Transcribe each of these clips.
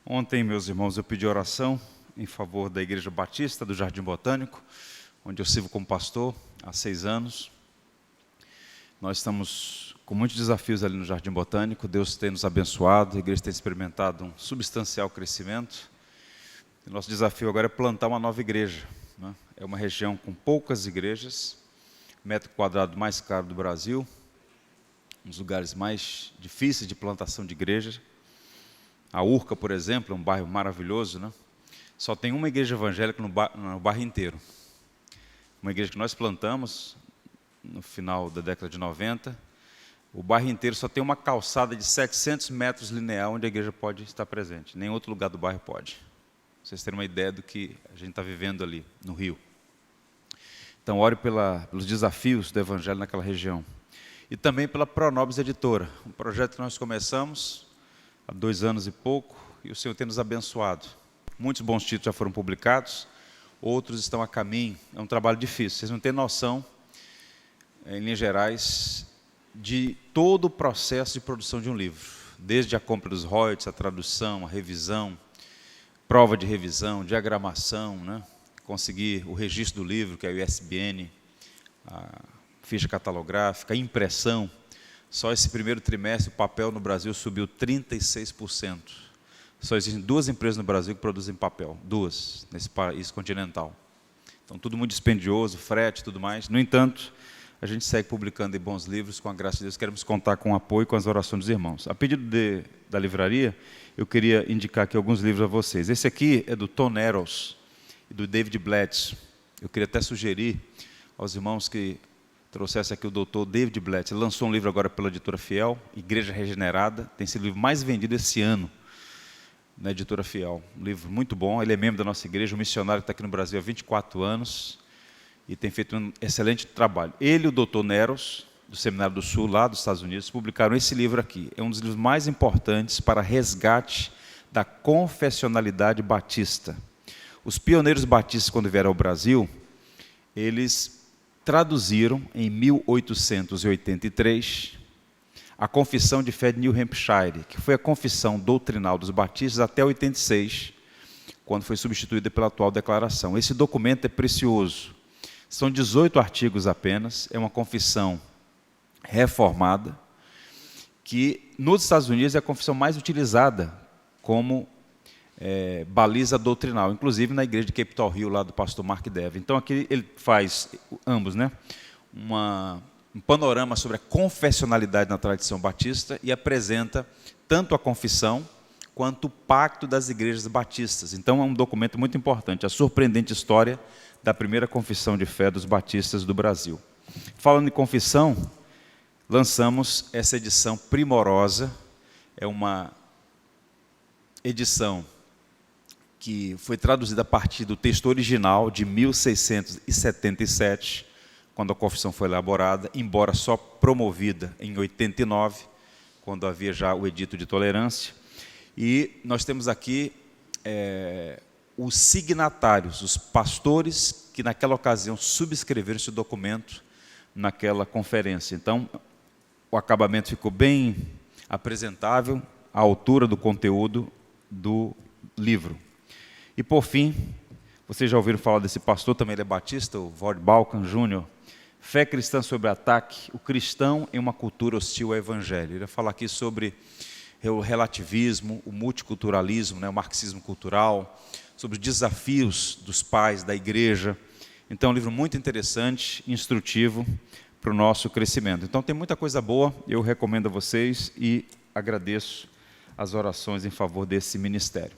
Ontem, meus irmãos, eu pedi oração em favor da Igreja Batista do Jardim Botânico, onde eu sirvo como pastor há 6 anos. Nós estamos com muitos desafios ali no Jardim Botânico. Deus tem nos abençoado, a igreja tem experimentado um substancial crescimento. E nosso desafio agora é plantar uma nova igreja, né? É uma região com poucas igrejas, metro quadrado mais caro do Brasil, um dos lugares mais difíceis de plantação de igreja. A Urca, por exemplo, é um bairro maravilhoso, né? Só tem uma igreja evangélica no bairro inteiro. Uma igreja que nós plantamos no final da década de 90. O bairro inteiro só tem uma calçada de 700 metros linear onde a igreja pode estar presente. Nem outro lugar do bairro pode. Pra vocês terem uma ideia do que a gente está vivendo ali no Rio. Então, ore pelos desafios do evangelho naquela região. E também pela Pronobis Editora, um projeto que nós começamos há 2 anos e pouco, e o Senhor tem nos abençoado. Muitos bons títulos já foram publicados, outros estão a caminho. É um trabalho difícil, vocês não têm noção, em linhas gerais, de todo o processo de produção de um livro. Desde a compra dos royalties, a tradução, a revisão, prova de revisão, diagramação, né? Conseguir o registro do livro, que é o ISBN, a ficha catalográfica, a impressão. Só esse primeiro trimestre, o papel no Brasil subiu 36%. Só existem 2 empresas no Brasil que produzem papel, 2, nesse país continental. Então, tudo muito dispendioso, frete e tudo mais. No entanto, a gente segue publicando bons livros, com a graça de Deus. Queremos contar com o apoio e com as orações dos irmãos. A pedido da livraria, eu queria indicar aqui alguns livros a vocês. Esse aqui é do Tom Neros e do David Bletts. Eu queria até sugerir aos irmãos que trouxesse aqui o doutor David Bletts. Ele lançou um livro agora pela editora Fiel, Igreja Regenerada. Tem sido o livro mais vendido esse ano na editora Fiel. Um livro muito bom. Ele é membro da nossa igreja, um missionário que está aqui no Brasil há 24 anos e tem feito um excelente trabalho. Ele e o doutor Neros, do Seminário do Sul, lá dos Estados Unidos, publicaram esse livro aqui. É um dos livros mais importantes para resgate da confessionalidade batista. Os pioneiros batistas, quando vieram ao Brasil, eles traduziram em 1883 a Confissão de Fé de New Hampshire, que foi a confissão doutrinal dos batistas até 86, quando foi substituída pela atual declaração. Esse documento é precioso. São 18 artigos apenas, é uma confissão reformada, que nos Estados Unidos é a confissão mais utilizada como baliza doutrinal, inclusive na igreja de Capitol Hill, lá do pastor Mark Dever. Então aqui ele faz, ambos, né, um panorama sobre a confessionalidade na tradição batista e apresenta tanto a confissão quanto o pacto das igrejas batistas. Então é um documento muito importante, a surpreendente história da primeira confissão de fé dos batistas do Brasil. Falando em confissão, lançamos essa edição primorosa, é uma edição que foi traduzida a partir do texto original de 1677, quando a confissão foi elaborada, embora só promovida em 89, quando havia já o edito de tolerância. E nós temos aqui os signatários, os pastores que naquela ocasião subscreveram esse documento naquela conferência. Então, o acabamento ficou bem apresentável, à altura do conteúdo do livro. E por fim, vocês já ouviram falar desse pastor, também ele é batista, o Ward Balkan Jr., Fé Cristã sob Ataque, o cristão em uma cultura hostil ao evangelho. Ele vai falar aqui sobre o relativismo, o multiculturalismo, né, o marxismo cultural, sobre os desafios dos pais da igreja. Então, é um livro muito interessante, instrutivo para o nosso crescimento. Então, tem muita coisa boa, eu recomendo a vocês e agradeço as orações em favor desse ministério.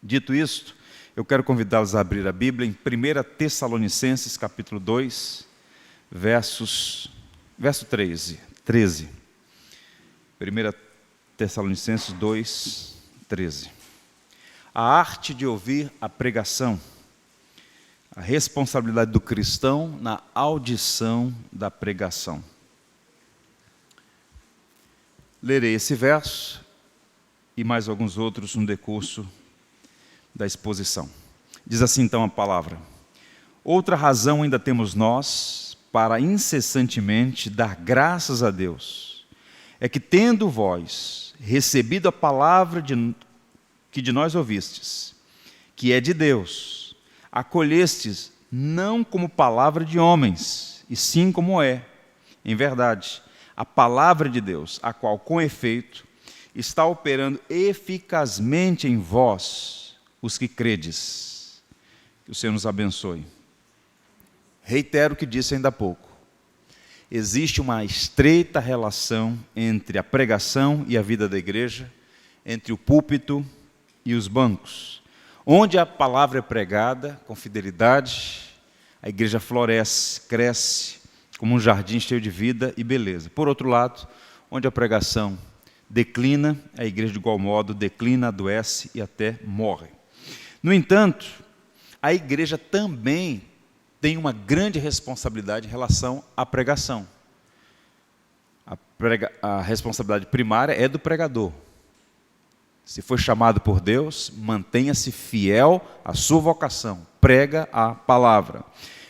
Dito isto, eu quero convidá-los a abrir a Bíblia em 1 Tessalonicenses, capítulo 2, verso 13. 1 Tessalonicenses 2, 13. A arte de ouvir a pregação, a responsabilidade do cristão na audição da pregação. Lerei esse verso e mais alguns outros no decurso da exposição. Diz assim então a palavra: outra razão ainda temos nós para incessantemente dar graças a Deus, é que tendo vós recebido a palavra que de nós ouvistes, que é de Deus, acolhestes não como palavra de homens, e sim como é, em verdade, a palavra de Deus, a qual, com efeito, está operando eficazmente em vós, os que credes. Que o Senhor nos abençoe. Reitero o que disse ainda há pouco. Existe uma estreita relação entre a pregação e a vida da igreja, entre o púlpito e os bancos. Onde a palavra é pregada com fidelidade, a igreja floresce, cresce, como um jardim cheio de vida e beleza. Por outro lado, onde a pregação declina, a igreja de igual modo declina, adoece e até morre. No entanto, a igreja também tem uma grande responsabilidade em relação à pregação. A responsabilidade primária é do pregador. Se foi chamado por Deus, mantenha-se fiel à sua vocação, prega a palavra.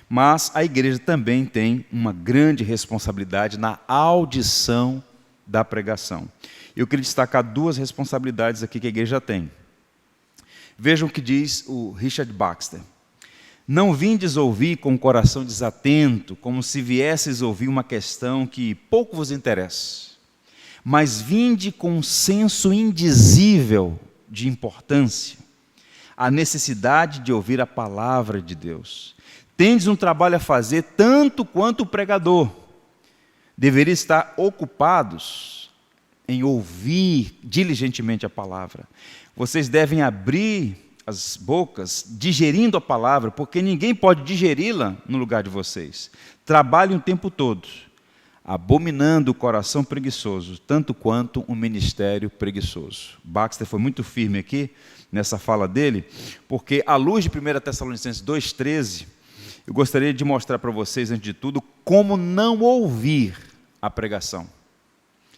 Mas a igreja também tem uma grande responsabilidade na audição da pregação. Eu queria destacar duas responsabilidades aqui que a igreja tem. Vejam o que diz o Richard Baxter. Não vindes ouvir com o coração desatento, como se viesses ouvir uma questão que pouco vos interessa, mas vinde com um senso indizível de importância, a necessidade de ouvir a palavra de Deus. Tendes um trabalho a fazer tanto quanto o pregador. Deveria estar ocupados em ouvir diligentemente a palavra. Vocês devem abrir as bocas digerindo a palavra, porque ninguém pode digeri-la no lugar de vocês. Trabalhem o tempo todo, abominando o coração preguiçoso, tanto quanto um ministério preguiçoso. Baxter foi muito firme aqui, nessa fala dele, porque à luz de 1 Tessalonicenses 2,13, eu gostaria de mostrar para vocês, antes de tudo, como não ouvir a pregação.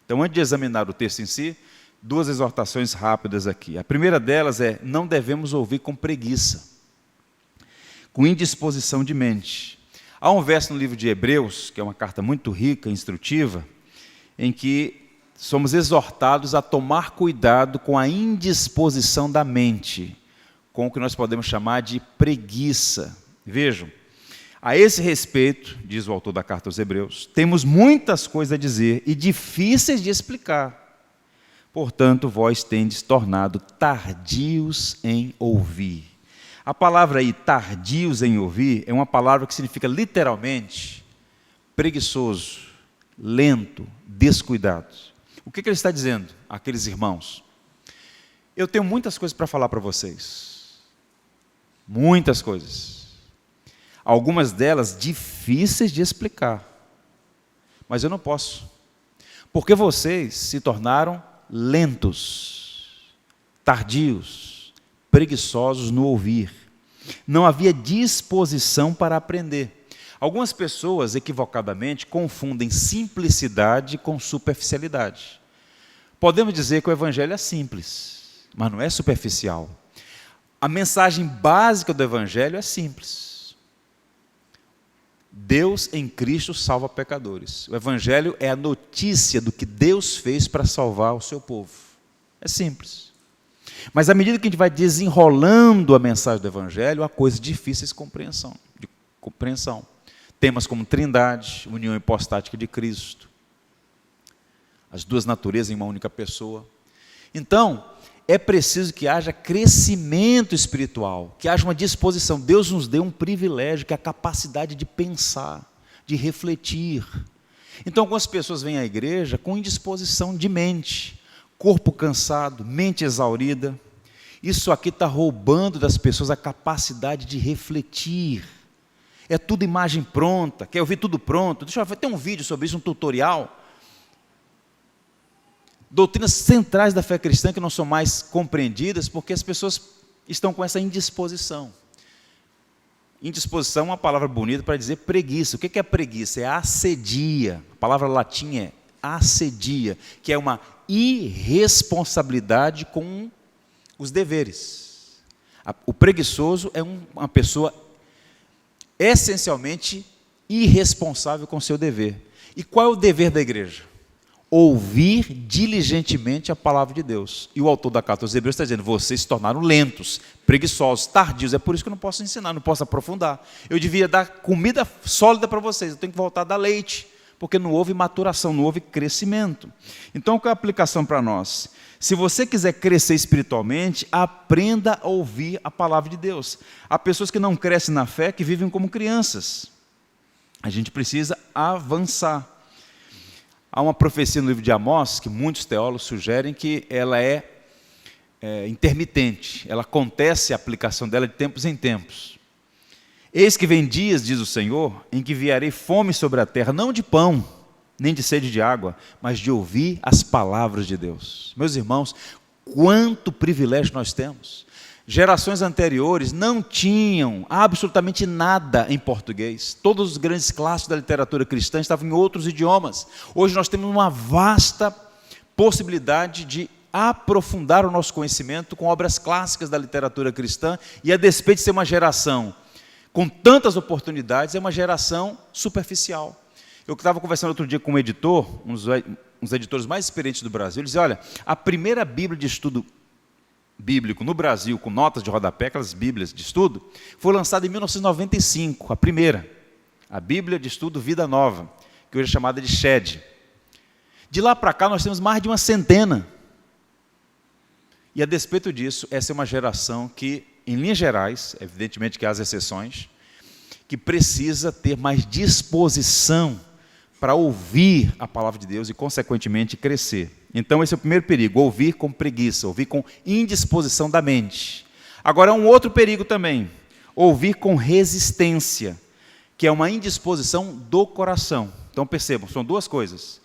Então, antes de examinar o texto em si, duas exortações rápidas aqui. A primeira delas é: não devemos ouvir com preguiça, com indisposição de mente. Há um verso no livro de Hebreus, que é uma carta muito rica, instrutiva, em que somos exortados a tomar cuidado com a indisposição da mente, com o que nós podemos chamar de preguiça. Vejam, a esse respeito, diz o autor da carta aos Hebreus, temos muitas coisas a dizer e difíceis de explicar. Portanto, vós tendes tornado tardios em ouvir. A palavra aí, tardios em ouvir, é uma palavra que significa literalmente preguiçoso, lento, descuidado. O que ele está dizendo àqueles irmãos? Eu tenho muitas coisas para falar para vocês. Muitas coisas. Algumas delas difíceis de explicar. Mas eu não posso. Porque vocês se tornaram lentos, tardios, preguiçosos no ouvir. Não havia disposição para aprender. Algumas pessoas, equivocadamente, confundem simplicidade com superficialidade. Podemos dizer que o evangelho é simples, mas não é superficial. A mensagem básica do evangelho é simples. Deus em Cristo salva pecadores. O evangelho é a notícia do que Deus fez para salvar o seu povo. É simples. Mas à medida que a gente vai desenrolando a mensagem do evangelho, há coisas difíceis de compreensão. Temas como trindade, união hipostática de Cristo, as duas naturezas em uma única pessoa. Então, é preciso que haja crescimento espiritual, que haja uma disposição. Deus nos deu um privilégio, que é a capacidade de pensar, de refletir. Então, algumas pessoas vêm à igreja com indisposição de mente, corpo cansado, mente exaurida. Isso aqui está roubando das pessoas a capacidade de refletir. É tudo imagem pronta, quer ouvir tudo pronto. Deixa eu ver, tem um vídeo sobre isso, um tutorial. Doutrinas centrais da fé cristã que não são mais compreendidas porque as pessoas estão com essa indisposição. Indisposição é uma palavra bonita para dizer preguiça. O que é preguiça? É assedia. A palavra latim é assedia, que é uma irresponsabilidade com os deveres. O preguiçoso é uma pessoa essencialmente irresponsável com o seu dever. E qual é o dever da igreja? ouvir diligentemente a palavra de Deus. E o autor da carta aos Hebreus está dizendo, vocês se tornaram lentos, preguiçosos, tardios, é por isso que eu não posso ensinar, não posso aprofundar. Eu devia dar comida sólida para vocês, eu tenho que voltar a dar leite, porque não houve maturação, não houve crescimento. Então, qual é a aplicação para nós? Se você quiser crescer espiritualmente, aprenda a ouvir a palavra de Deus. Há pessoas que não crescem na fé, que vivem como crianças. A gente precisa avançar. Há uma profecia no livro de Amós, que muitos teólogos sugerem que ela é intermitente. Ela acontece, a aplicação dela de tempos em tempos. Eis que vem dias, diz o Senhor, em que enviarei fome sobre a terra, não de pão, nem de sede de água, mas de ouvir as palavras de Deus. Meus irmãos, quanto privilégio nós temos. Gerações anteriores não tinham absolutamente nada em português. Todos os grandes clássicos da literatura cristã estavam em outros idiomas. Hoje nós temos uma vasta possibilidade de aprofundar o nosso conhecimento com obras clássicas da literatura cristã, e a despeito de ser uma geração com tantas oportunidades, é uma geração superficial. Eu estava conversando outro dia com um editor, um dos editores mais experientes do Brasil, ele dizia, olha, a primeira Bíblia de estudo bíblico no Brasil, com notas de rodapé, aquelas Bíblias de estudo, foi lançada em 1995, a primeira, a Bíblia de Estudo Vida Nova, que hoje é chamada de SHED. De lá para cá nós temos mais de uma centena. E a despeito disso, essa é uma geração que, em linhas gerais, evidentemente que há as exceções, que precisa ter mais disposição para ouvir a palavra de Deus e, consequentemente, crescer. Então, esse é o primeiro perigo, ouvir com preguiça, ouvir com indisposição da mente. Agora, há um outro perigo também, ouvir com resistência, que é uma indisposição do coração. Então, percebam, são duas coisas.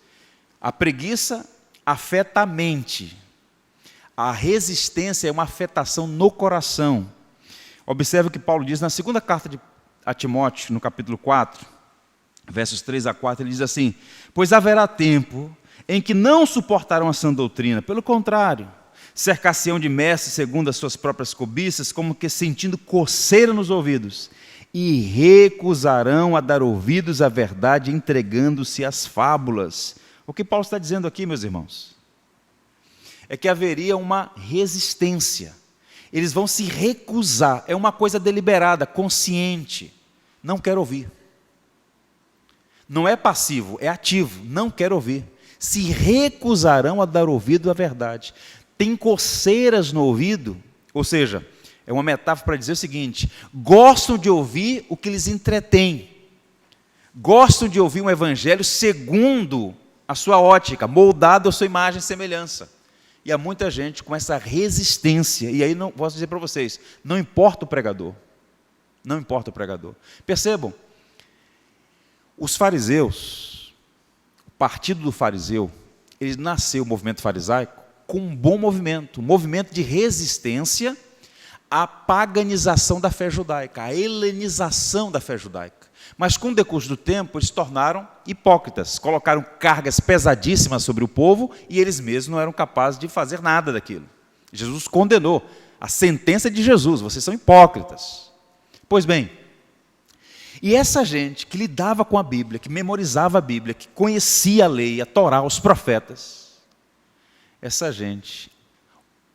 A preguiça afeta a mente. A resistência é uma afetação no coração. Observe o que Paulo diz na segunda carta a Timóteo, no capítulo 4, versos 3 a 4, ele diz assim, pois haverá tempo em que não suportarão a sã doutrina, pelo contrário, cercar-se-ão de mestres segundo as suas próprias cobiças, como que sentindo coceira nos ouvidos, e recusarão a dar ouvidos à verdade, entregando-se às fábulas. O que Paulo está dizendo aqui, meus irmãos? É que haveria uma resistência. Eles vão se recusar, é uma coisa deliberada, consciente. Não quero ouvir. Não é passivo, é ativo, não quero ouvir. Se recusarão a dar ouvido à verdade. Tem coceiras no ouvido, ou seja, é uma metáfora para dizer o seguinte, gostam de ouvir o que lhes entretém. Gostam de ouvir um evangelho segundo a sua ótica, moldado à sua imagem e semelhança. E há muita gente com essa resistência, e aí não posso dizer para vocês, não importa o pregador, não importa o pregador. Percebam, os fariseus, o partido do fariseu, ele nasceu, o movimento farisaico, com um bom movimento, um movimento de resistência à paganização da fé judaica, à helenização da fé judaica. Mas com o decurso do tempo, eles se tornaram hipócritas, colocaram cargas pesadíssimas sobre o povo e eles mesmos não eram capazes de fazer nada daquilo. Jesus condenou, a sentença de Jesus, vocês são hipócritas. Pois bem, e essa gente que lidava com a Bíblia, que memorizava a Bíblia, que conhecia a lei, a Torá, os profetas, essa gente,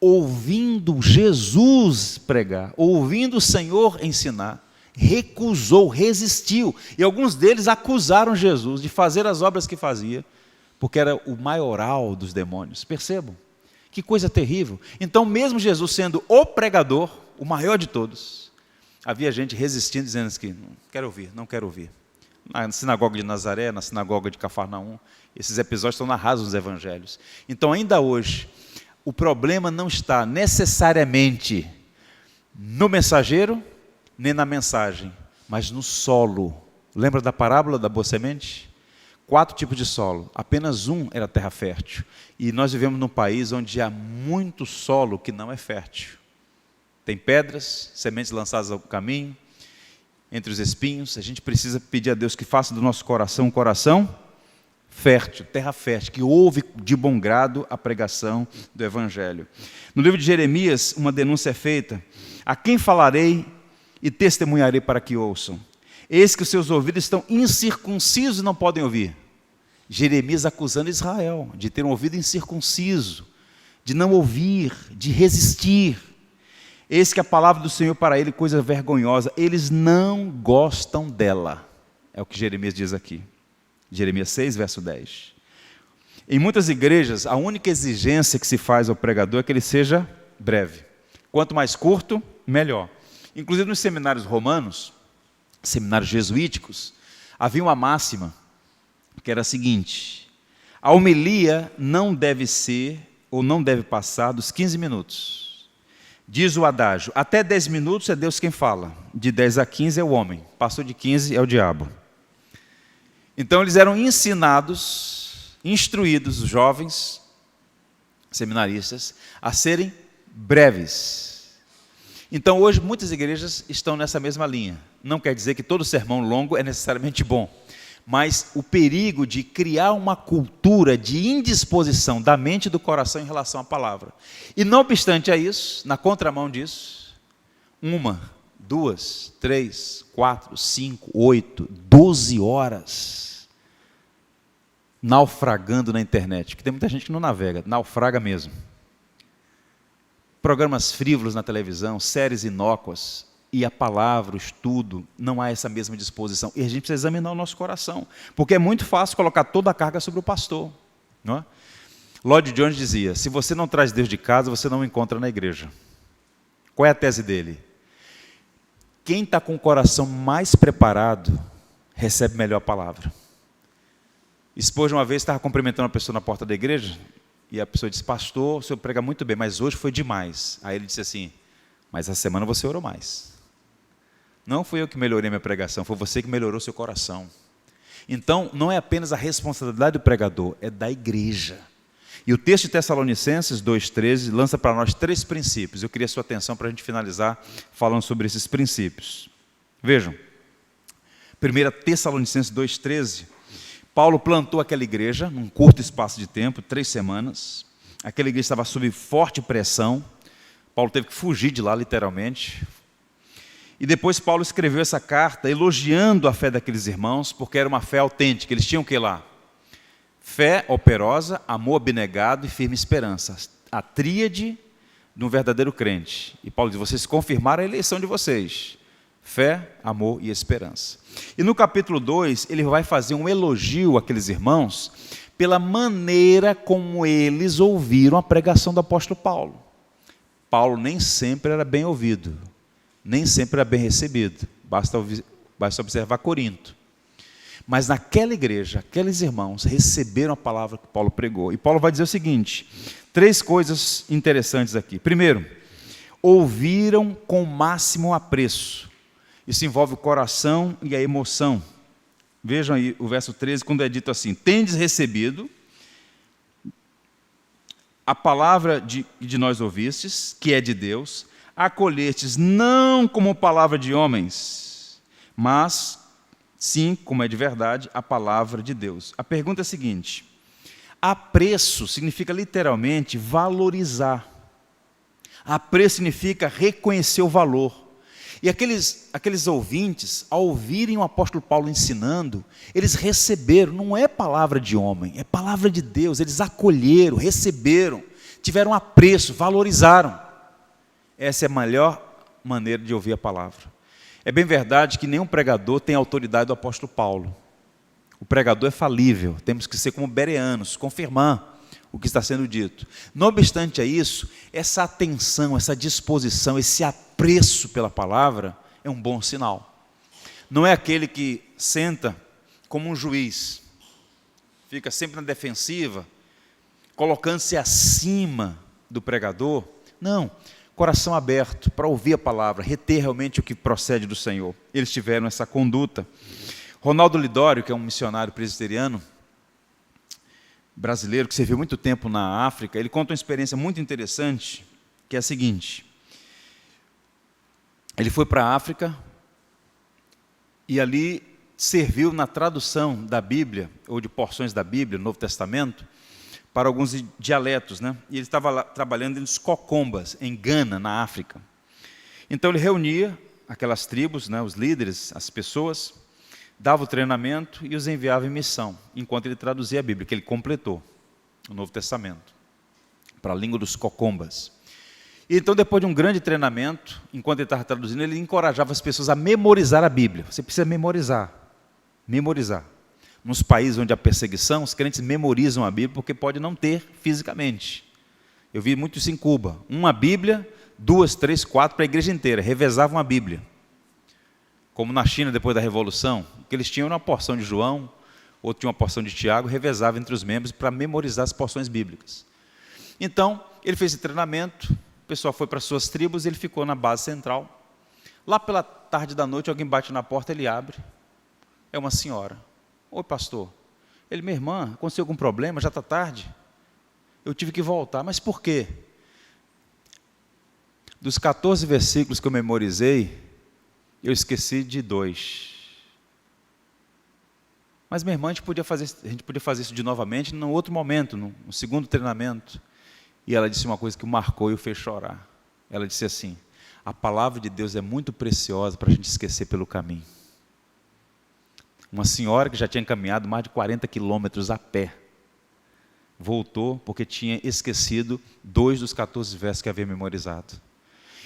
ouvindo Jesus pregar, ouvindo o Senhor ensinar, recusou, resistiu, e alguns deles acusaram Jesus de fazer as obras que fazia, porque era o maioral dos demônios. Percebam, que coisa terrível. Então mesmo Jesus sendo o pregador, o maior de todos, havia gente resistindo, dizendo que não quero ouvir, não quero ouvir. Na sinagoga de Nazaré, na sinagoga de Cafarnaum, esses episódios estão narrados nos evangelhos. Então ainda hoje, o problema não está necessariamente no mensageiro, nem na mensagem, mas no solo. Lembra da parábola da boa semente? 4 tipos de solo, apenas um era terra fértil. E nós vivemos num país onde há muito solo que não é fértil. Tem pedras, sementes lançadas ao caminho, entre os espinhos. A gente precisa pedir a Deus que faça do nosso coração um coração fértil, terra fértil, que ouve de bom grado a pregação do Evangelho. No livro de Jeremias, uma denúncia é feita: a quem falarei e testemunharei para que ouçam? Eis que os seus ouvidos estão incircuncisos e não podem ouvir, Jeremias acusando Israel de ter um ouvido incircunciso, de não ouvir, de resistir. Eis que a palavra do Senhor para ele, coisa vergonhosa, eles não gostam dela. É o que Jeremias diz aqui. Jeremias 6, verso 10. Em muitas igrejas, a única exigência que se faz ao pregador é que ele seja breve. Quanto mais curto, melhor. Inclusive nos seminários romanos, seminários jesuíticos, havia uma máxima que era a seguinte: a homilia não deve ser ou não deve passar dos 15 minutos. Diz o adágio, até 10 minutos é Deus quem fala, de 10 a 15 é o homem, passou de 15 é o diabo. Então eles eram ensinados, instruídos, os jovens seminaristas, a serem breves. Então hoje muitas igrejas estão nessa mesma linha. Não quer dizer que todo sermão longo é necessariamente bom, mas o perigo de criar uma cultura de indisposição da mente e do coração em relação à palavra. E não obstante a isso, na contramão disso, 1, 2, 3, 4, 5, 8, 12 horas naufragando na internet, porque tem muita gente que não navega, naufraga mesmo. Programas frívolos na televisão, séries inócuas, e a palavra, o estudo, não há essa mesma disposição. E a gente precisa examinar o nosso coração, porque é muito fácil colocar toda a carga sobre o pastor, não é? Lloyd Jones dizia, se você não traz Deus de casa, você não o encontra na igreja. Qual é a tese dele? Quem está com o coração mais preparado, recebe melhor a palavra. Spurgeon uma vez estava cumprimentando uma pessoa na porta da igreja, e a pessoa disse, pastor, o senhor prega muito bem, mas hoje foi demais. Aí ele disse assim, mas essa semana você orou mais. Não fui eu que melhorei minha pregação, foi você que melhorou seu coração. Então, não é apenas a responsabilidade do pregador, é da igreja. E o texto de Tessalonicenses 2,13 lança para nós 3 princípios. Eu queria a sua atenção para a gente finalizar falando sobre esses princípios. Vejam, 1 Tessalonicenses 2,13, Paulo plantou aquela igreja num curto espaço de tempo, 3 semanas. Aquela igreja estava sob forte pressão. Paulo teve que fugir de lá, literalmente. E depois Paulo escreveu essa carta elogiando a fé daqueles irmãos, porque era uma fé autêntica. Eles tinham o que lá? Fé operosa, amor abnegado e firme esperança. A tríade de um verdadeiro crente. E Paulo diz, vocês confirmaram a eleição de vocês. Fé, amor e esperança. E no capítulo 2, ele vai fazer um elogio àqueles irmãos pela maneira como eles ouviram a pregação do apóstolo Paulo. Paulo nem sempre era bem ouvido, nem sempre era bem recebido. Basta observar Corinto. Mas naquela igreja, aqueles irmãos receberam a palavra que Paulo pregou. E Paulo vai dizer o seguinte, 3 coisas interessantes aqui. Primeiro, ouviram com máximo apreço. Isso envolve o coração e a emoção. Vejam aí o verso 13, quando é dito assim, tendes recebido a palavra de nós ouvistes, que é de Deus, acolhestes não como palavra de homens, mas sim, como é de verdade, a palavra de Deus. A pergunta é a seguinte, apreço significa literalmente valorizar. Apreço significa reconhecer o valor. E aqueles ouvintes, ao ouvirem o apóstolo Paulo ensinando, eles receberam, não é palavra de homem, é palavra de Deus, eles acolheram, receberam, tiveram apreço, valorizaram. Essa é a melhor maneira de ouvir a palavra. É bem verdade que nenhum pregador tem a autoridade do apóstolo Paulo. O pregador é falível, temos que ser como bereanos, confirmar o que está sendo dito. Não obstante a isso, essa atenção, essa disposição, esse apreço pela palavra é um bom sinal. Não é aquele que senta como um juiz, fica sempre na defensiva, colocando-se acima do pregador. Não, coração aberto para ouvir a palavra, reter realmente o que procede do Senhor. Eles tiveram essa conduta. Ronaldo Lidório, que é um missionário presbiteriano, brasileiro, que serviu muito tempo na África, ele conta uma experiência muito interessante, que é a seguinte, ele foi para a África, e ali serviu na tradução da Bíblia, ou de porções da Bíblia, no Novo Testamento, para alguns dialetos, né? E ele estava lá trabalhando nos Cocombas, em Gana, na África. Então ele reunia aquelas tribos, né, os líderes, as pessoas, dava o treinamento e os enviava em missão, enquanto ele traduzia a Bíblia, que ele completou o Novo Testamento, para a língua dos cocombas. E então, depois de um grande treinamento, enquanto ele estava traduzindo, ele encorajava as pessoas a memorizar a Bíblia. Você precisa memorizar. Nos países onde há perseguição, os crentes memorizam a Bíblia, porque pode não ter fisicamente. Eu vi muito isso em Cuba. Uma Bíblia, 2, 3, 4 para a igreja inteira. Revezavam a Bíblia. Como na China, depois da Revolução, que eles tinham uma porção de João, outro tinha uma porção de Tiago, revezava entre os membros para memorizar as porções bíblicas. Então, ele fez esse treinamento, o pessoal foi para suas tribos, ele ficou na base central. Lá pela tarde da noite, alguém bate na porta, ele abre. É uma senhora. Oi, pastor. Ele, minha irmã, aconteceu algum problema? Já está tarde? Eu tive que voltar. Mas por quê? Dos 14 versículos que eu memorizei, eu esqueci de 2. Mas, minha irmã, a gente podia fazer isso de novamente num outro momento, no segundo treinamento. E ela disse uma coisa que o marcou e o fez chorar. Ela disse assim: a palavra de Deus é muito preciosa para a gente esquecer pelo caminho. Uma senhora que já tinha caminhado mais de 40 quilômetros a pé, voltou porque tinha esquecido 2 dos 14 versos que havia memorizado.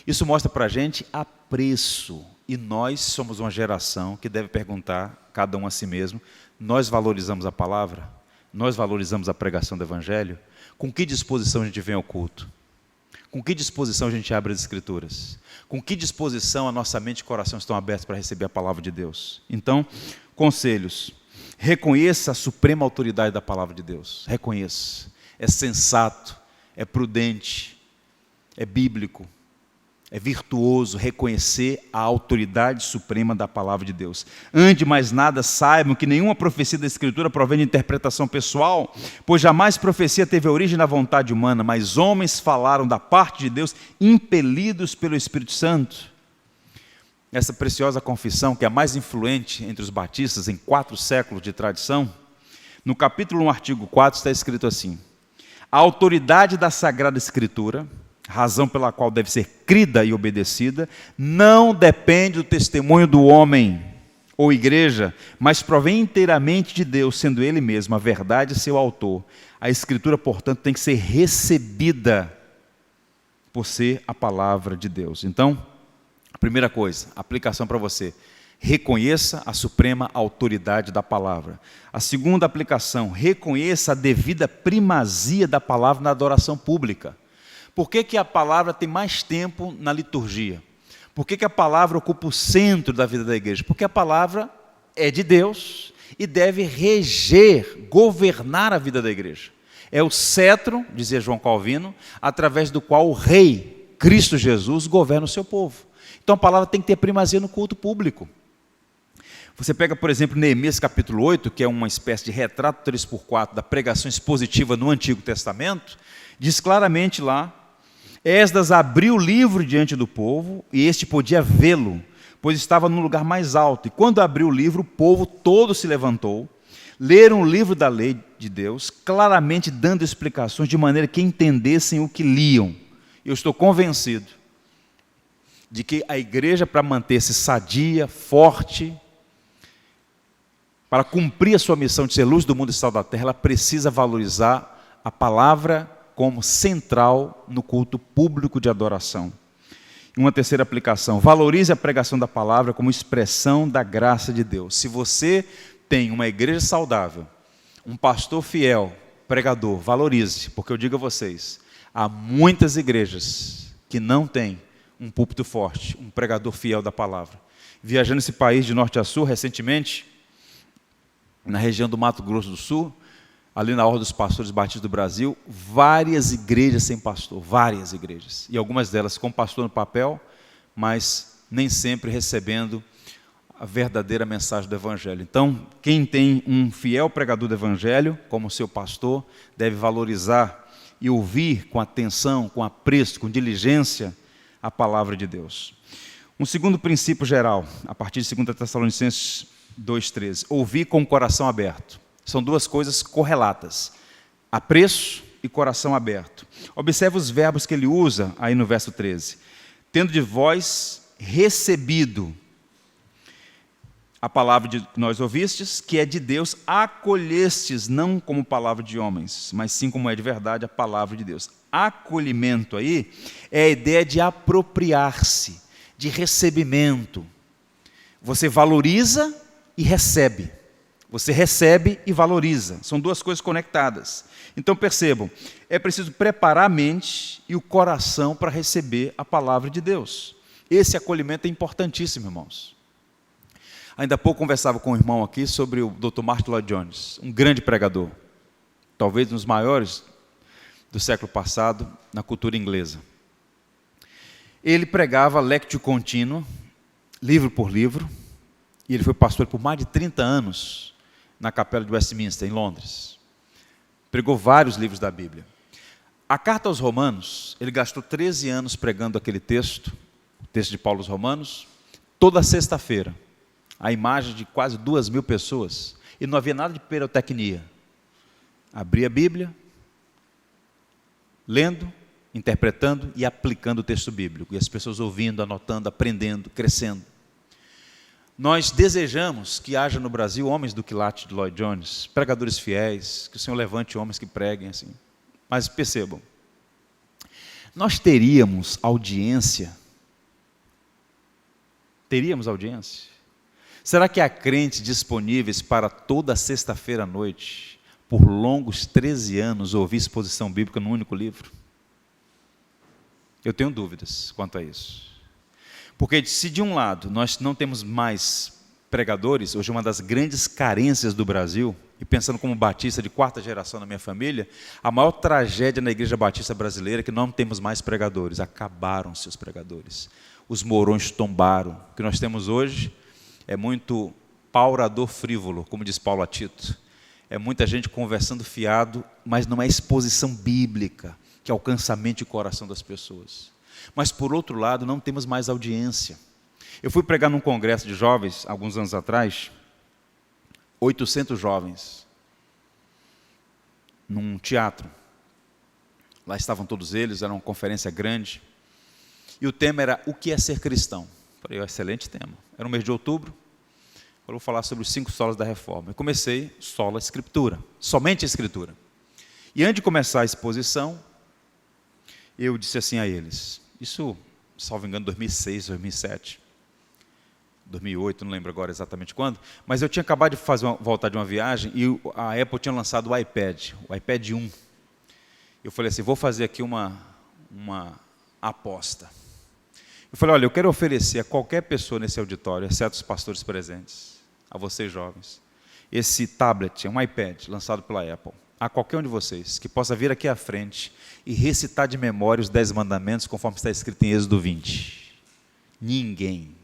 Isso mostra para a gente apreço. E nós somos uma geração que deve perguntar, cada um a si mesmo, nós valorizamos a palavra? Nós valorizamos a pregação do Evangelho? Com que disposição a gente vem ao culto? Com que disposição a gente abre as Escrituras? Com que disposição a nossa mente e coração estão abertos para receber a palavra de Deus? Então, conselhos. Reconheça a suprema autoridade da palavra de Deus. Reconheça. É sensato, é prudente, é bíblico, é virtuoso reconhecer a autoridade suprema da palavra de Deus. Antes de mais nada, saibam que nenhuma profecia da Escritura provém de interpretação pessoal, pois jamais profecia teve origem na vontade humana, mas homens falaram da parte de Deus, impelidos pelo Espírito Santo. Essa preciosa confissão, que é a mais influente entre os batistas em 4 séculos de tradição, no capítulo 1, artigo 4, está escrito assim: a autoridade da Sagrada Escritura, razão pela qual deve ser crida e obedecida, não depende do testemunho do homem ou igreja, mas provém inteiramente de Deus, sendo Ele mesmo a verdade e seu autor. A Escritura, portanto, tem que ser recebida por ser a palavra de Deus. Então, a primeira coisa, aplicação para você: reconheça a suprema autoridade da palavra. A segunda aplicação, reconheça a devida primazia da palavra na adoração pública. Por que a palavra tem mais tempo na liturgia? Por que a palavra ocupa o centro da vida da igreja? Porque a palavra é de Deus e deve reger, governar a vida da igreja. É o cetro, dizia João Calvino, através do qual o rei, Cristo Jesus, governa o seu povo. Então a palavra tem que ter primazia no culto público. Você pega, por exemplo, Neemias capítulo 8, que é uma espécie de retrato 3x4 da pregação expositiva no Antigo Testamento, diz claramente lá: Esdras abriu o livro diante do povo, e este podia vê-lo, pois estava no lugar mais alto. E quando abriu o livro, o povo todo se levantou, leram o livro da lei de Deus, claramente dando explicações de maneira que entendessem o que liam. Eu estou convencido de que a igreja, para manter-se sadia, forte, para cumprir a sua missão de ser luz do mundo e sal da terra, ela precisa valorizar a palavra como central no culto público de adoração. Uma terceira aplicação: valorize a pregação da palavra como expressão da graça de Deus. Se você tem uma igreja saudável, um pastor fiel, pregador, valorize, porque eu digo a vocês, há muitas igrejas que não têm um púlpito forte, um pregador fiel da palavra. Viajando esse país de norte a sul, recentemente, na região do Mato Grosso do Sul, ali na Ordem dos Pastores Batistas do Brasil, várias igrejas sem pastor, várias igrejas. E algumas delas com pastor no papel, mas nem sempre recebendo a verdadeira mensagem do Evangelho. Então, quem tem um fiel pregador do Evangelho, como seu pastor, deve valorizar e ouvir com atenção, com apreço, com diligência, a palavra de Deus. Um segundo princípio geral, a partir de 2 Tessalonicenses 2,13, ouvir com o coração aberto. São duas coisas correlatas: apreço e coração aberto. Observe os verbos que ele usa aí no verso 13. Tendo de vós recebido a palavra que nós ouvistes, que é de Deus, acolhestes, não como palavra de homens, mas sim como é de verdade a palavra de Deus. Acolhimento aí é a ideia de apropriar-se, de recebimento. Você valoriza e recebe. Você recebe e valoriza. São duas coisas conectadas. Então percebam, é preciso preparar a mente e o coração para receber a palavra de Deus. Esse acolhimento é importantíssimo, irmãos. Ainda há pouco conversava com um irmão aqui sobre o Dr. Martyn Lloyd-Jones, um grande pregador, talvez um dos maiores do século passado na cultura inglesa. Ele pregava lectio contínua, livro por livro, e ele foi pastor por mais de 30 anos na Capela de Westminster, em Londres. Pregou vários livros da Bíblia. A carta aos Romanos, ele gastou 13 anos pregando aquele texto, o texto de Paulo aos Romanos, toda sexta-feira. A imagem de quase 2.000 pessoas, e não havia nada de pirotecnia. Abria a Bíblia, lendo, interpretando e aplicando o texto bíblico, e as pessoas ouvindo, anotando, aprendendo, crescendo. Nós desejamos que haja no Brasil homens do quilate de Lloyd-Jones, pregadores fiéis, que o Senhor levante homens que preguem assim. Mas percebam, nós teríamos audiência? Teríamos audiência? Será que há crentes disponíveis para toda sexta-feira à noite, por longos 13 anos, ouvir exposição bíblica num único livro? Eu tenho dúvidas quanto a isso. Porque se de um lado nós não temos mais pregadores, hoje uma das grandes carências do Brasil, e pensando como batista de 4ª geração na minha família, a maior tragédia na igreja batista brasileira é que não temos mais pregadores, acabaram-se os pregadores. Os morões tombaram. O que nós temos hoje é muito paurador frívolo, como diz Paulo a Tito. É muita gente conversando fiado, mas não é exposição bíblica que alcança a mente e o coração das pessoas. Mas, por outro lado, não temos mais audiência. Eu fui pregar num congresso de jovens, alguns anos atrás, 800 jovens, num teatro. Lá estavam todos eles, era uma conferência grande. E o tema era, o que é ser cristão? Falei, excelente tema. Era no mês de outubro. Eu vou falar sobre os 5 solas da reforma. Eu comecei sola escritura, somente a escritura. E antes de começar a exposição, eu disse assim a eles, isso, salvo engano, 2006, 2007, 2008, não lembro agora exatamente quando, mas eu tinha acabado de voltar de uma viagem e a Apple tinha lançado o iPad 1. Eu falei assim, vou fazer aqui uma aposta. Eu falei, olha, eu quero oferecer a qualquer pessoa nesse auditório, exceto os pastores presentes, a vocês jovens, esse tablet, um iPad lançado pela Apple, a qualquer um de vocês, que possa vir aqui à frente e recitar de memória os 10 mandamentos, conforme está escrito em Êxodo 20. Ninguém.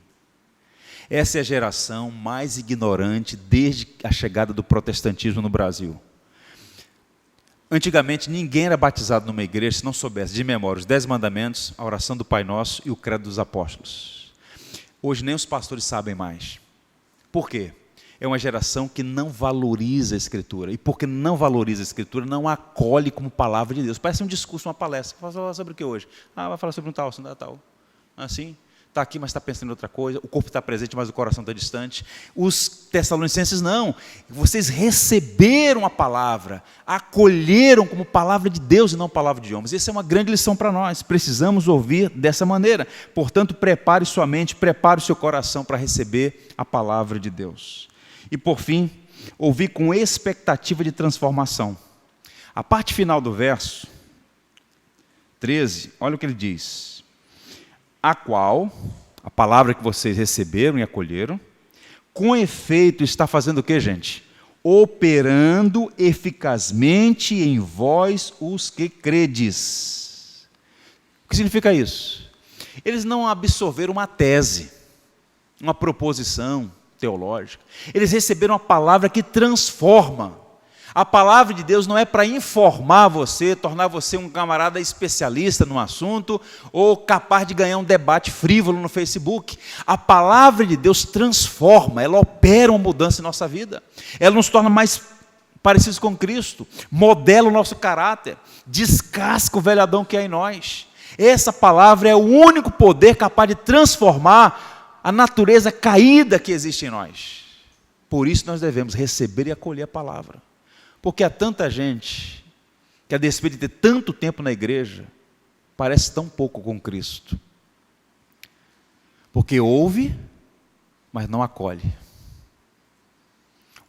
Essa é a geração mais ignorante desde a chegada do protestantismo no Brasil. Antigamente, ninguém era batizado numa igreja se não soubesse de memória os 10 mandamentos, a oração do Pai Nosso e o credo dos apóstolos. Hoje nem os pastores sabem mais. Por quê? É uma geração que não valoriza a Escritura. E porque não valoriza a Escritura, não acolhe como palavra de Deus. Parece um discurso, uma palestra. Vai falar sobre o que hoje? Vai falar sobre um tal, assim, tal. Assim, está aqui, mas está pensando em outra coisa. O corpo está presente, mas o coração está distante. Os Tessalonicenses não. Vocês receberam a palavra, acolheram como palavra de Deus e não palavra de homens. Essa é uma grande lição para nós. Precisamos ouvir dessa maneira. Portanto, prepare sua mente, prepare o seu coração para receber a palavra de Deus. E, por fim, ouvir com expectativa de transformação. A parte final do verso 13, olha o que ele diz. A qual, a palavra que vocês receberam e acolheram, com efeito está fazendo o que, gente? Operando eficazmente em vós os que credes. O que significa isso? Eles não absorveram uma tese, uma proposição teológica. Eles receberam uma palavra que transforma. A palavra de Deus não é para informar você, tornar você um camarada especialista no assunto ou capaz de ganhar um debate frívolo no Facebook. A palavra de Deus transforma, ela opera uma mudança em nossa vida. Ela nos torna mais parecidos com Cristo, modela o nosso caráter, descasca o velho Adão que há em nós. Essa palavra é o único poder capaz de transformar a natureza caída que existe em nós. Por isso nós devemos receber e acolher a palavra. Porque há tanta gente que, a despeito de ter tanto tempo na igreja, parece tão pouco com Cristo. Porque ouve, mas não acolhe.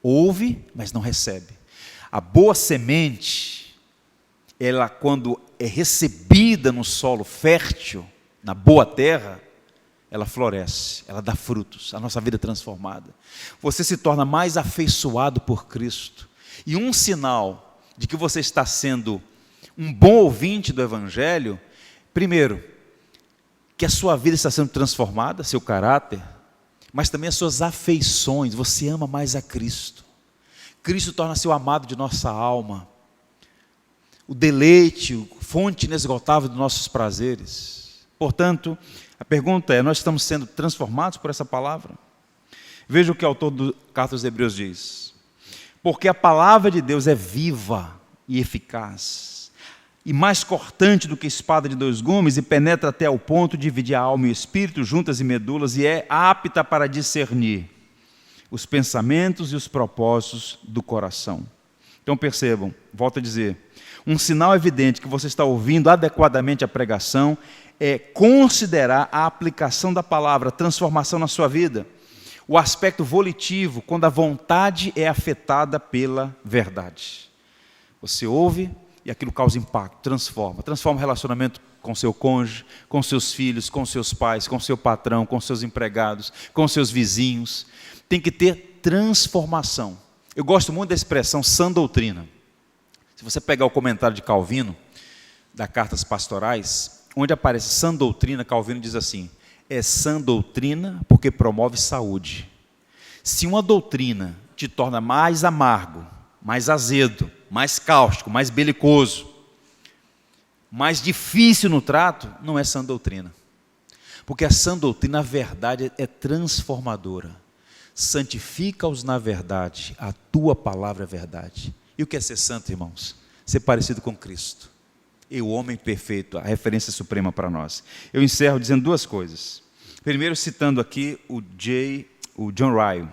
Ouve, mas não recebe. A boa semente, ela quando é recebida no solo fértil, na boa terra, ela floresce, ela dá frutos, a nossa vida é transformada. Você se torna mais afeiçoado por Cristo. E um sinal de que você está sendo um bom ouvinte do Evangelho, primeiro, que a sua vida está sendo transformada, seu caráter, mas também as suas afeições, você ama mais a Cristo. Cristo torna-se o amado de nossa alma, o deleite, fonte inesgotável dos nossos prazeres. Portanto, a pergunta é, nós estamos sendo transformados por essa palavra? Veja o que o autor do Carta aos Hebreus diz. Porque a palavra de Deus é viva e eficaz, e mais cortante do que espada de dois gumes, e penetra até ao ponto de dividir a alma e o espírito, juntas e medulas, e é apta para discernir os pensamentos e os propósitos do coração. Então percebam, volto a dizer, um sinal evidente que você está ouvindo adequadamente a pregação é considerar a aplicação da palavra, a transformação na sua vida. O aspecto volitivo, quando a vontade é afetada pela verdade. Você ouve e aquilo causa impacto, transforma o relacionamento com seu cônjuge, com seus filhos, com seus pais, com seu patrão, com seus empregados, com seus vizinhos. Tem que ter transformação. Eu gosto muito da expressão sã doutrina. Se você pegar o comentário de Calvino, da Cartas Pastorais, onde aparece sã doutrina, Calvino diz assim, é sã doutrina porque promove saúde. Se uma doutrina te torna mais amargo, mais azedo, mais cáustico, mais belicoso, mais difícil no trato, não é sã doutrina. Porque a sã doutrina, na verdade, é transformadora. Santifica-os na verdade, a tua palavra é verdade. E o que é ser santo, irmãos? Ser parecido com Cristo. E o homem perfeito, a referência suprema para nós. Eu encerro dizendo duas coisas. Primeiro, citando aqui o John Ryle,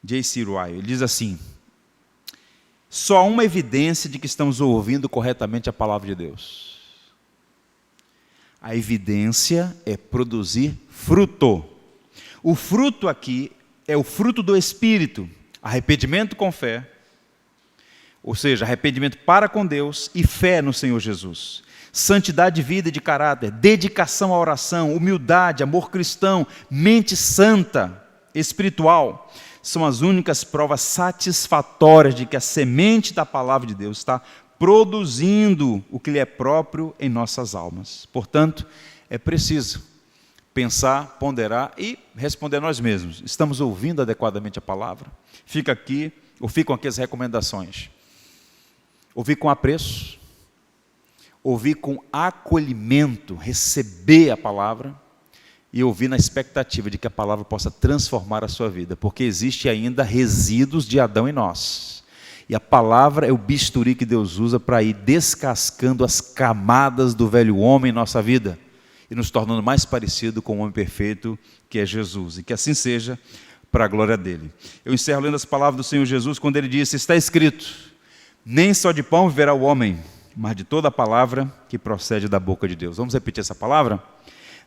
J.C. Ryle. Ele diz assim, só há uma evidência de que estamos ouvindo corretamente a palavra de Deus. A evidência é produzir fruto. O fruto aqui é o fruto do Espírito, arrependimento com fé, ou seja, arrependimento para com Deus e fé no Senhor Jesus. Santidade de vida e de caráter, dedicação à oração, humildade, amor cristão, mente santa, espiritual, são as únicas provas satisfatórias de que a semente da palavra de Deus está produzindo o que lhe é próprio em nossas almas. Portanto, é preciso pensar, ponderar e responder a nós mesmos. Estamos ouvindo adequadamente a palavra? Ficam aqui as recomendações. Ouvir com apreço, ouvir com acolhimento, receber a palavra e ouvir na expectativa de que a palavra possa transformar a sua vida, porque existe ainda resíduos de Adão em nós. E a palavra é o bisturi que Deus usa para ir descascando as camadas do velho homem em nossa vida e nos tornando mais parecido com o homem perfeito que é Jesus. E que assim seja para a glória dele. Eu encerro lendo as palavras do Senhor Jesus quando ele disse, está escrito, nem só de pão viverá o homem, mas de toda a palavra que procede da boca de Deus. Vamos repetir essa palavra?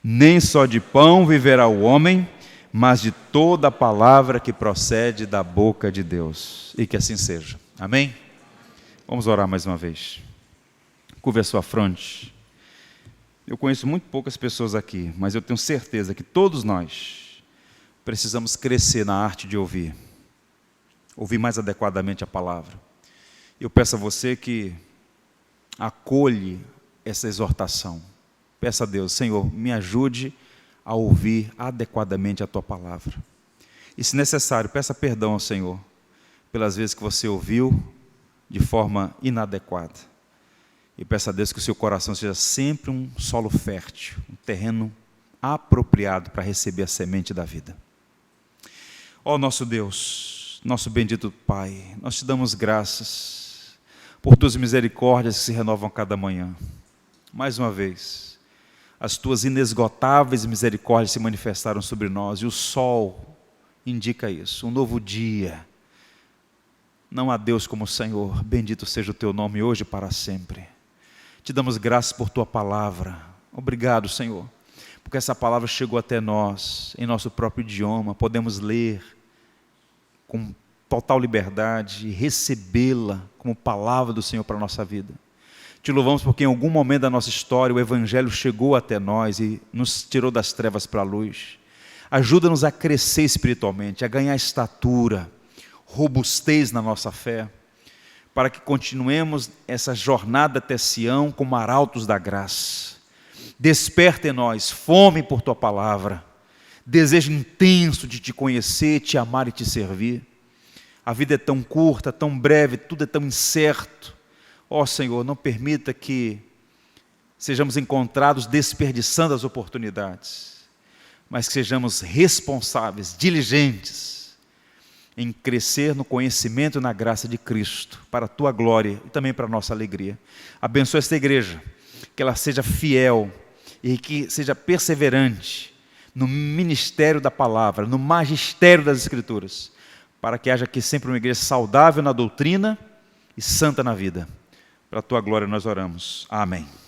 Nem só de pão viverá o homem, mas de toda a palavra que procede da boca de Deus. E que assim seja. Amém? Vamos orar mais uma vez. Curva a sua fronte. Eu conheço muito poucas pessoas aqui, mas eu tenho certeza que todos nós precisamos crescer na arte de ouvir mais adequadamente a palavra. Eu peço a você que acolhe essa exortação. Peça a Deus, Senhor, me ajude a ouvir adequadamente a Tua palavra. E se necessário, peça perdão ao Senhor pelas vezes que você ouviu de forma inadequada. E peça a Deus que o seu coração seja sempre um solo fértil, um terreno apropriado para receber a semente da vida. Ó nosso Deus, nosso bendito Pai, nós te damos graças por tuas misericórdias que se renovam a cada manhã. Mais uma vez, as tuas inesgotáveis misericórdias se manifestaram sobre nós, e o sol indica isso, um novo dia. Não há Deus como o Senhor, bendito seja o teu nome hoje e para sempre. Te damos graças por tua palavra. Obrigado, Senhor, porque essa palavra chegou até nós, em nosso próprio idioma, podemos ler com total liberdade e recebê-la como palavra do Senhor para a nossa vida. Te louvamos porque em algum momento da nossa história o Evangelho chegou até nós e nos tirou das trevas para a luz. Ajuda-nos a crescer espiritualmente, a ganhar estatura, robustez na nossa fé, para que continuemos essa jornada até Sião como arautos da graça. Desperta em nós fome por tua palavra, desejo intenso de te conhecer, te amar e te servir. A vida é tão curta, tão breve, tudo é tão incerto. Ó Senhor, não permita que sejamos encontrados desperdiçando as oportunidades, mas que sejamos responsáveis, diligentes em crescer no conhecimento e na graça de Cristo, para a tua glória e também para a nossa alegria. Abençoa esta igreja, que ela seja fiel e que seja perseverante no ministério da palavra, no magistério das Escrituras, para que haja aqui sempre uma igreja saudável na doutrina e santa na vida. Para a tua glória nós oramos. Amém.